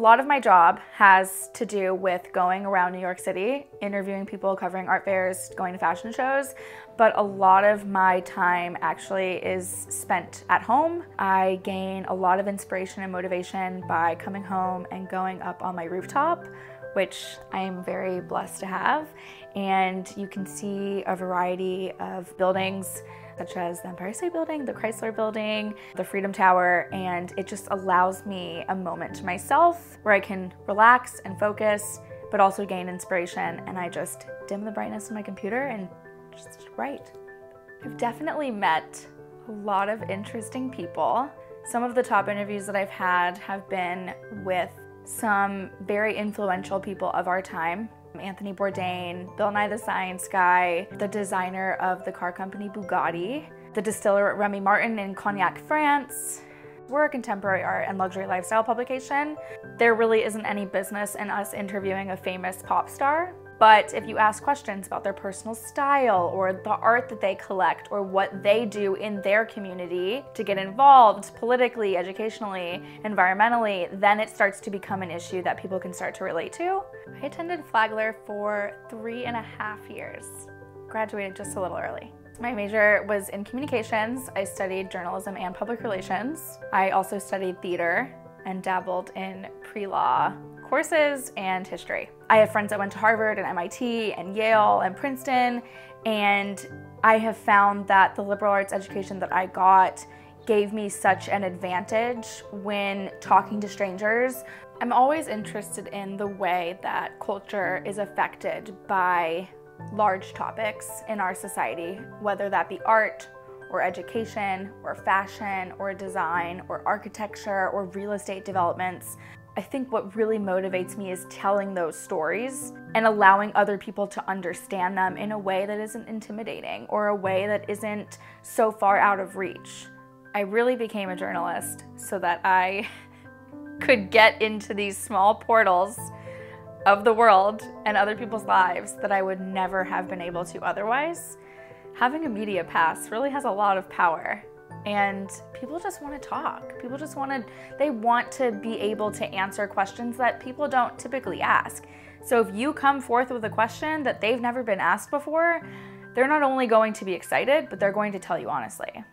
lot of my job has to do with going around New York City, interviewing people, covering art fairs, going to fashion shows, but a lot of my time actually is spent at home. I gain a lot of inspiration and motivation by coming home and going up on my rooftop, which I am very blessed to have. And you can see a variety of buildings such as the Empire State Building, the Chrysler Building, the Freedom Tower, and it just allows me a moment to myself where I can relax and focus, but also gain inspiration, and I just dim the brightness of my computer and just write. I've definitely met a lot of interesting people. Some of the top interviews that I've had have been with some very influential people of our time. Anthony Bourdain, Bill Nye the Science Guy, the designer of the car company Bugatti, the distiller Remy Martin in Cognac, France. We're a contemporary art and luxury lifestyle publication. There really isn't any business in us interviewing a famous pop star. But if you ask questions about their personal style or the art that they collect or what they do in their community to get involved politically, educationally, environmentally, then it starts to become an issue that people can start to relate to. I attended Flagler for 3.5 years, graduated just a little early. My major was in communications. I studied journalism and public relations. I also studied theater and dabbled in pre-law courses and history. I have friends that went to Harvard and MIT and Yale and Princeton, and I have found that the liberal arts education that I got gave me such an advantage when talking to strangers. I'm always interested in the way that culture is affected by large topics in our society, whether that be art, or education, or fashion, or design, or architecture, or real estate developments. I think what really motivates me is telling those stories and allowing other people to understand them in a way that isn't intimidating or a way that isn't so far out of reach. I really became a journalist so that I could get into these small portals of the world and other people's lives that I would never have been able to otherwise. Having a media pass really has a lot of power, and people just want to talk. People just want to be able to answer questions that people don't typically ask. So if you come forth with a question that they've never been asked before, they're not only going to be excited, but they're going to tell you honestly.